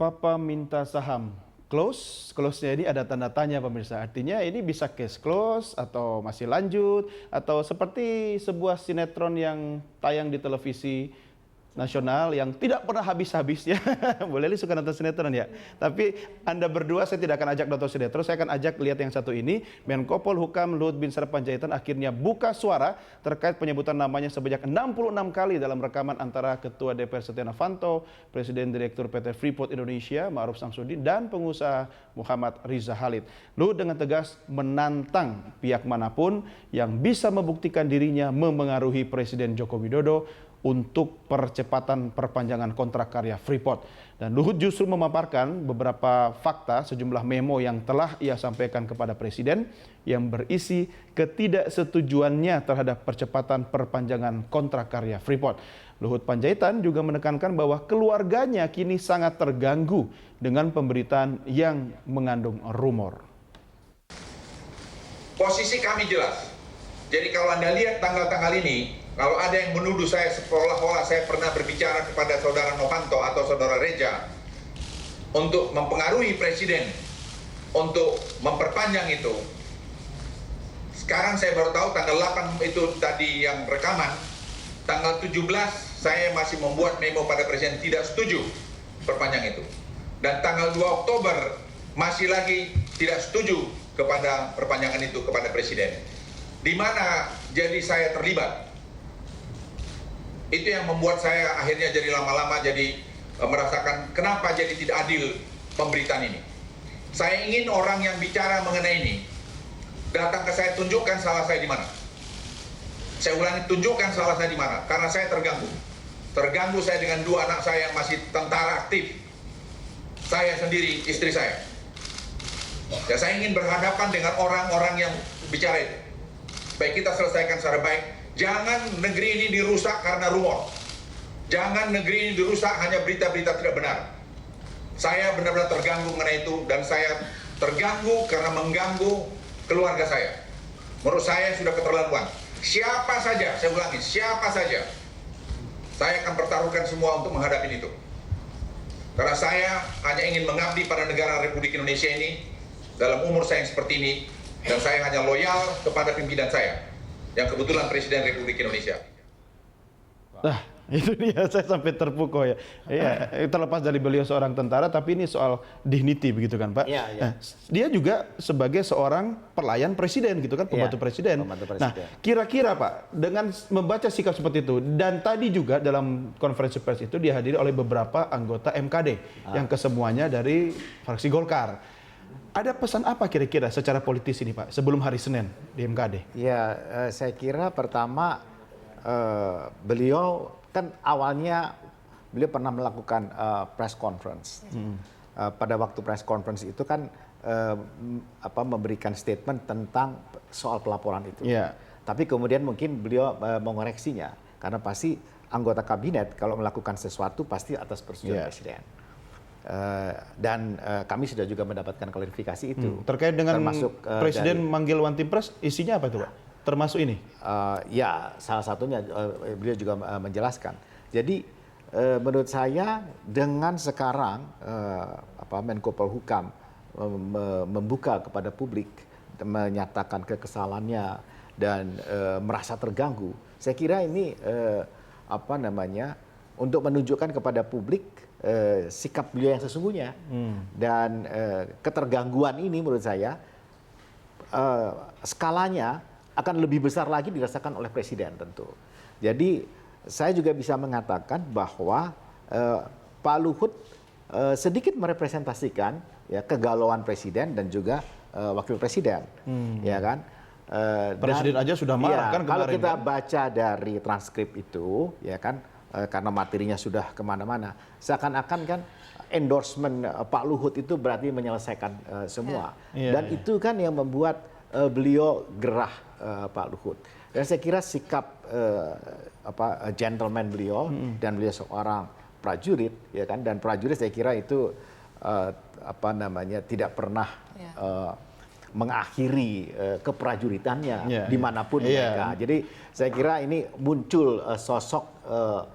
Papa minta saham close, close-nya ini ada tanda tanya pemirsa. Artinya ini bisa case close atau masih lanjut atau seperti sebuah sinetron yang tayang di televisi nasional yang tidak pernah habis-habisnya. Bu Leli suka nonton sinetron ya? Tapi Anda berdua saya tidak akan ajak nonton sinetron, saya akan ajak lihat yang satu ini. Menko Polhukam Luhut Binsar Panjaitan akhirnya buka suara terkait penyebutan namanya sebanyak 66 kali dalam rekaman antara Ketua DPR Setia Novanto, Presiden Direktur PT Freeport Indonesia Ma'ruf Samsudin, dan pengusaha Muhammad Riza Khalid. Luhut dengan tegas menantang pihak manapun yang bisa membuktikan dirinya memengaruhi Presiden Joko Widodo untuk percepatan perpanjangan kontrak karya Freeport. Dan Luhut justru memaparkan beberapa fakta sejumlah memo yang telah ia sampaikan kepada Presiden yang berisi ketidaksetujuannya terhadap percepatan perpanjangan kontrak karya Freeport. Luhut Panjaitan juga menekankan bahwa keluarganya kini sangat terganggu dengan pemberitaan yang mengandung rumor. Posisi kami jelas. Jadi kalau Anda lihat tanggal-tanggal ini, kalau ada yang menuduh saya seolah-olah saya pernah berbicara kepada saudara Novanto atau saudara Reja untuk mempengaruhi Presiden untuk memperpanjang itu. Sekarang saya baru tahu tanggal 8 itu tadi yang rekaman. Tanggal 17 saya masih membuat memo pada Presiden tidak setuju perpanjang itu. Dan tanggal 2 Oktober masih lagi tidak setuju kepada perpanjangan itu kepada Presiden. Di mana jadi saya terlibat. Itu yang membuat saya akhirnya jadi lama-lama jadi merasakan kenapa jadi tidak adil pemberitaan ini. Saya ingin orang yang bicara mengenai ini datang ke saya, tunjukkan salah saya di mana. Saya ulangi, tunjukkan salah saya di mana, karena saya terganggu. Terganggu saya dengan dua anak saya yang masih tentara aktif. Saya sendiri, istri saya. Ya, saya ingin berhadapan dengan orang-orang yang bicara itu. Baik, kita selesaikan secara baik. Jangan negeri ini dirusak karena rumor. Jangan negeri ini dirusak hanya berita-berita tidak benar. Saya benar-benar terganggu mengenai itu, dan saya terganggu karena mengganggu keluarga saya. Menurut saya sudah keterlaluan. Siapa saja, saya ulangi, siapa saja, saya akan pertaruhkan semua untuk menghadapi itu. Karena saya hanya ingin mengabdi pada negara Republik Indonesia ini dalam umur saya yang seperti ini, dan saya hanya loyal kepada pimpinan saya yang kebetulan Presiden Republik Indonesia. Nah, itu dia, saya sampai terpukau ya. Iya, terlepas dari beliau seorang tentara, tapi ini soal dignity begitu kan, Pak. Iya, iya. Nah, dia juga sebagai seorang pelayan presiden gitu kan, pembantu presiden. Pembantu Nah, presiden. kira-kira Pak, dengan membaca sikap seperti itu, dan tadi juga dalam konferensi pers itu dihadiri oleh beberapa anggota MKD yang kesemuanya dari fraksi Golkar. Ada pesan apa kira-kira secara politis ini Pak sebelum hari Senin di MKD? Ya, saya kira pertama beliau kan awalnya beliau pernah melakukan press conference. Pada waktu press conference itu kan memberikan statement tentang soal pelaporan itu. Yeah. Tapi kemudian mungkin beliau mengoreksinya karena pasti anggota kabinet kalau melakukan sesuatu pasti atas persetujuan presiden. Dan kami sudah juga mendapatkan klarifikasi itu. Terkait dengan termasuk presiden manggil One Team Press, isinya apa itu Pak? Termasuk ini? Ya, salah satunya beliau juga menjelaskan. Jadi menurut saya dengan sekarang Menko Polhukam membuka kepada publik, menyatakan kekesalannya dan merasa terganggu, saya kira ini untuk menunjukkan kepada publik sikap beliau yang sesungguhnya. Dan ketergangguan ini menurut saya skalanya akan lebih besar lagi dirasakan oleh presiden tentu. Jadi saya juga bisa mengatakan bahwa Pak Luhut sedikit merepresentasikan ya kegalauan presiden dan juga wakil presiden, ya kan. Presiden aja sudah marah kan kemarin. Kalau kita kan? baca dari transkrip itu, ya kan, karena materinya sudah kemana-mana, seakan-akan kan endorsement Pak Luhut itu berarti menyelesaikan semua. Dan itu kan yang membuat beliau gerah, Pak Luhut. Dan saya kira sikap gentleman beliau dan beliau seorang prajurit, ya kan, dan prajurit saya kira itu tidak pernah mengakhiri keprajuritannya Iya, dimanapun iya. mereka. Jadi saya kira ini muncul sosok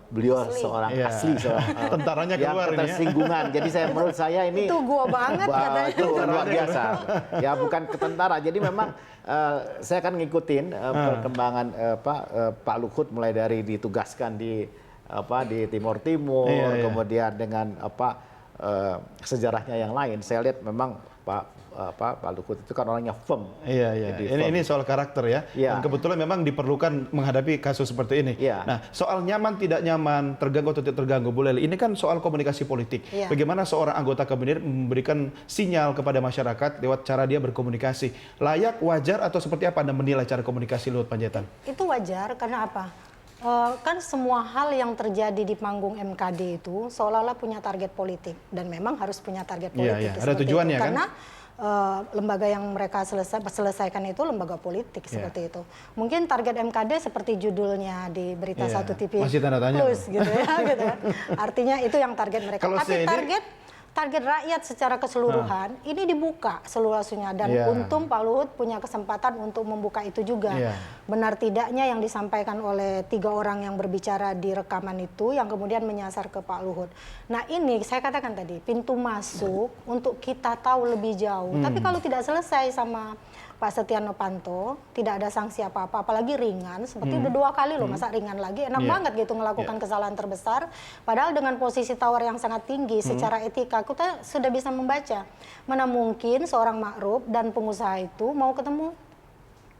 beliau seorang Iya. asli seorang Tentaranya yang keluar ini ya. ketersinggungan. Jadi menurut saya ini Itu gua banget katanya. itu luar biasa. Ya bukan ke tentara. Jadi memang saya akan ngikutin perkembangan Pak Luhut mulai dari ditugaskan di Timur Timur, Iya, iya. kemudian dengan sejarahnya yang lain. Saya lihat memang Pak Luhut itu kan orangnya firm. Iya, iya. Jadi Ini soal karakter ya. Iya. Dan kebetulan memang diperlukan menghadapi kasus seperti ini. Iya. Nah, soal nyaman tidak nyaman, terganggu atau tidak terganggu, Bu Leli, ini kan soal komunikasi politik. Iya. Bagaimana seorang anggota kabinet memberikan sinyal kepada masyarakat lewat cara dia berkomunikasi. Layak, wajar, atau seperti apa Anda menilai cara komunikasi Luhut Panjaitan? Itu wajar karena apa? Kan semua hal yang terjadi di panggung MKD itu seolah-olah punya target politik dan memang harus punya target Iya, politik. iya. Ada seperti tujuannya, itu. kan? Karena lembaga yang mereka selesaikan itu lembaga politik seperti itu. Mungkin target MKD seperti judulnya di berita Iya. 1 TV Masih tanda tanya, plus gitu ya. Gitu kan. Artinya itu yang target mereka. Kalau Tapi saya ini- target rakyat secara keseluruhan ini dibuka seluas-luasnya dan Iya. untung Pak Luhut punya kesempatan untuk membuka itu juga. Iya. Benar tidaknya yang disampaikan oleh 3 orang yang berbicara di rekaman itu yang kemudian menyasar ke Pak Luhut. Nah ini saya katakan tadi pintu masuk untuk kita tahu lebih jauh. Tapi kalau tidak selesai sama Pak Setia Novanto, tidak ada sanksi apa-apa, apalagi ringan, seperti udah 2 kali loh, masa ringan lagi, enak Iya. banget gitu melakukan kesalahan terbesar, padahal dengan posisi tawar yang sangat tinggi secara etika, kita sudah bisa membaca, mana mungkin seorang Ma'ruf dan pengusaha itu mau ketemu.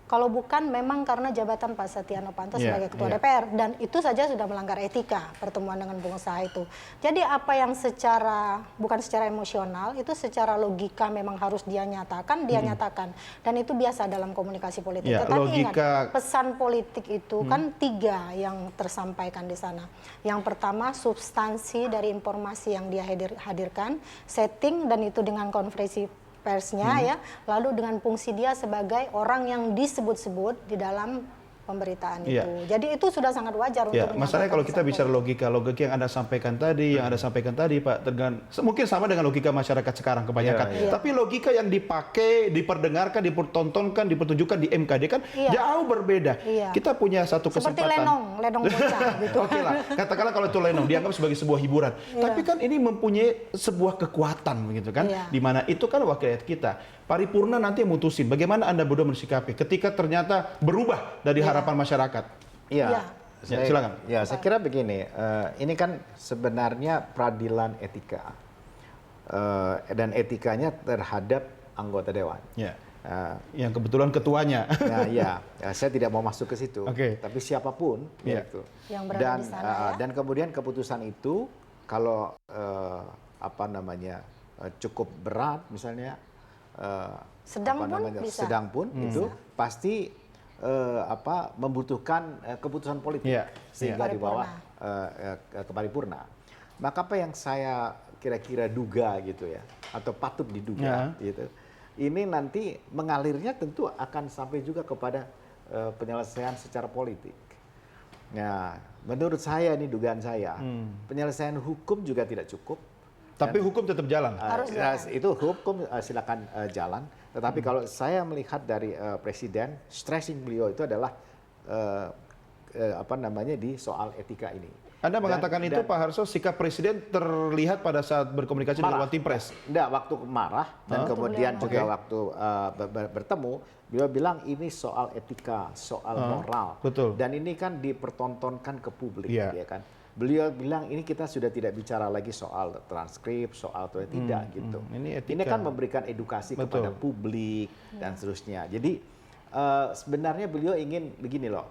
Kalau bukan memang karena jabatan Pak Setia Novanto Iya, sebagai Ketua iya. DPR. Dan itu saja sudah melanggar etika pertemuan dengan pengusaha itu. Jadi apa yang bukan secara emosional, itu secara logika memang harus dia nyatakan, Dan itu biasa dalam komunikasi politik. Iya, Tetapi logika- ingat, pesan politik itu kan 3 yang tersampaikan di sana. Yang pertama, substansi dari informasi yang dia hadirkan, setting dan itu dengan konferensi persnya ya, lalu dengan fungsi dia sebagai orang yang disebut-sebut di dalam pemberitaan Iya. itu. Jadi itu sudah sangat wajar Ya, untuk masalahnya kalau kita bicara logika yang Anda sampaikan tadi, Pak, mungkin sama dengan logika masyarakat sekarang kebanyakan. Iya, iya. Tapi logika yang dipakai, diperdengarkan, dipertontonkan, dipertunjukkan di MKD kan Iya. jauh berbeda. Iya. Kita punya satu seperti kesempatan. lenong bocah gitu. Oke lah, katakanlah kalau itu lenong dianggap sebagai sebuah hiburan. Iya. Tapi kan ini mempunyai sebuah kekuatan begitu kan, Iya. di mana itu kan wakil rakyat kita. Paripurna nanti yang mutusin bagaimana Anda berdua mensikapi ketika ternyata berubah dari harapan masyarakat. Iya. Ya, silakan. Ya, saya kira begini, ini kan sebenarnya peradilan etika dan etikanya terhadap anggota dewan. Ya. Uh, Yang kebetulan ketuanya. Nah, ya, saya tidak mau masuk ke situ. Oke. Tapi siapapun, Iya. gitu. Yang berada di sana, ya. Dan kemudian keputusan itu kalau cukup berat, misalnya Sedang pun bisa. sedang pun itu pasti membutuhkan keputusan politik Iya, sehingga iya. dibawa ke paripurna. Maka apa yang saya kira-kira duga gitu ya, atau patut diduga gitu, ini nanti mengalirnya tentu akan sampai juga kepada penyelesaian secara politik. Nah, menurut saya ini dugaan saya, penyelesaian hukum juga tidak cukup. Tapi hukum tetap jalan. Harus Itu hukum silakan jalan. Tetapi kalau saya melihat dari presiden, stressing beliau itu adalah di soal etika ini. Anda mengatakan itu Pak Harso, sikap presiden terlihat pada saat berkomunikasi dengan One Team Press. Enggak, waktu marah dan kemudian beliau juga waktu bertemu, beliau bilang ini soal etika, soal moral. Betul. Dan ini kan dipertontonkan ke publik, Iya. ya kan. Beliau bilang ini kita sudah tidak bicara lagi soal transkrip, soal atau tidak gitu. Ini etika. Ini kan memberikan edukasi Betul. kepada publik dan seterusnya. Jadi sebenarnya beliau ingin begini loh,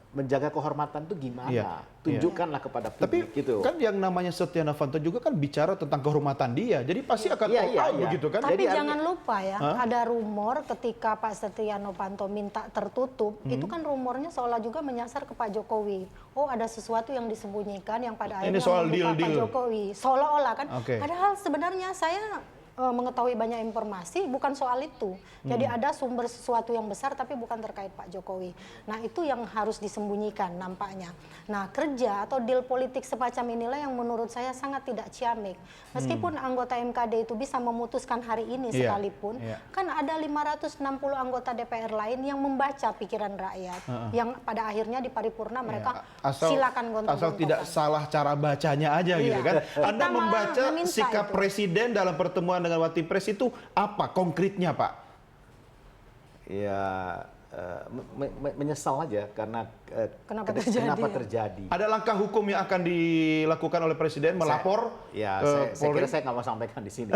menjaga kehormatan itu gimana? Iya. Tunjukkanlah kepada Tapi publik gitu. kan yang namanya Setia Novanto juga kan bicara tentang kehormatan dia. Jadi pasti akan Iya, all iya, out iya. begitu kan. Tapi Jadi jangan lupa ya, ada rumor ketika Pak Setia Novanto minta tertutup, itu kan rumornya seolah juga menyasar ke Pak Jokowi. Oh, ada sesuatu yang disembunyikan yang pada Ini akhirnya soal membuka Pak deal-deal. Jokowi. Seolah-olah kan. Oke. Padahal sebenarnya saya mengetahui banyak informasi, bukan soal itu. Jadi ada sumber sesuatu yang besar tapi bukan terkait Pak Jokowi. Nah itu yang harus disembunyikan nampaknya. Nah kerja atau deal politik semacam inilah yang menurut saya sangat tidak ciamik. Meskipun anggota MKD itu bisa memutuskan hari ini sekalipun, kan ada 560 anggota DPR lain yang membaca pikiran rakyat, yang pada akhirnya di paripurna mereka silakan gontok-gontokan. Asal tidak salah cara bacanya aja gitu kan. Anda Kita malah membaca meminta sikap itu. presiden dalam pertemuan dengan Wapres itu apa konkretnya, Pak? Ya menyesal aja karena Kenapa kenapa terjadi, terjadi. Ada langkah hukum yang akan dilakukan oleh presiden melapor Saya Polri? kira saya nggak mau sampaikan di sini.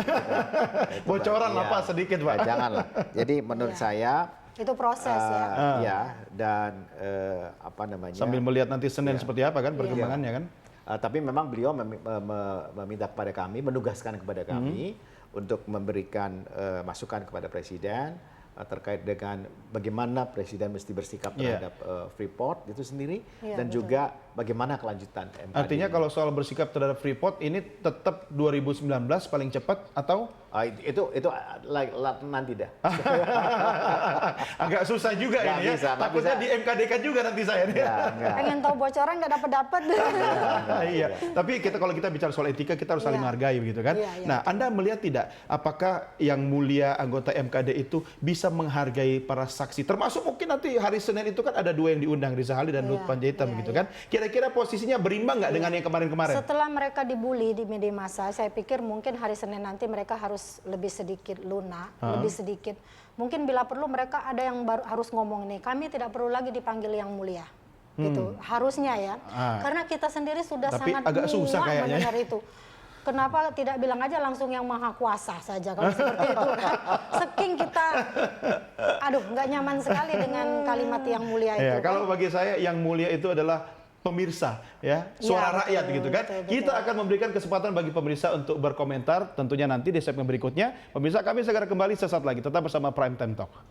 Bocoran lah, Pak, sedikit, Pak. Janganlah. Jadi menurut saya Itu proses ya. ya, dan apa namanya? Sambil melihat nanti Senin seperti apa kan perkembangannya kan? Tapi memang beliau meminta kepada kami, menugaskan kepada kami untuk memberikan masukan kepada presiden terkait dengan bagaimana presiden mesti bersikap terhadap Freeport itu sendiri, dan juga bagaimana kelanjutan MKD. Artinya kalau soal bersikap terhadap Freeport ini tetap 2019 paling cepat atau? Itu nanti dah. Agak susah juga Nggak ini bisa, ya. nggak Takutnya bisa. di MKD-kan juga nanti saya nih. Enggak. Pengen tahu bocoran nggak dapat. Iya, tapi kalau kita bicara soal etika kita harus saling menghargai begitu kan. Iya, Nah, Anda melihat tidak apakah yang mulia anggota MKD itu bisa menghargai para saksi? Termasuk mungkin nanti hari Senin itu kan ada 2 yang diundang, Riza Hali dan Lut Panjaitan gitu kan. Kira-kira posisinya berimbang nggak dengan yang kemarin-kemarin? Setelah mereka dibully di media massa, saya pikir mungkin hari Senin nanti mereka harus lebih sedikit lunak, lebih sedikit. Mungkin bila perlu mereka ada yang baru harus ngomong nih, kami tidak perlu lagi dipanggil yang mulia. Gitu. Harusnya ya. Karena kita sendiri sudah Tapi sangat agak susah muak kayaknya. mendengar itu. Kenapa tidak bilang aja langsung yang maha kuasa saja kalau seperti itu kan. Saking kita, aduh nggak nyaman sekali dengan kalimat yang mulia itu. Ya, kalau bagi saya yang mulia itu adalah pemirsa ya, suara rakyat gitu kan. betul. Kita akan memberikan kesempatan bagi pemirsa untuk berkomentar tentunya nanti di segmen berikutnya. Pemirsa, kami segera kembali sesaat lagi tetap bersama Prime Time Talk.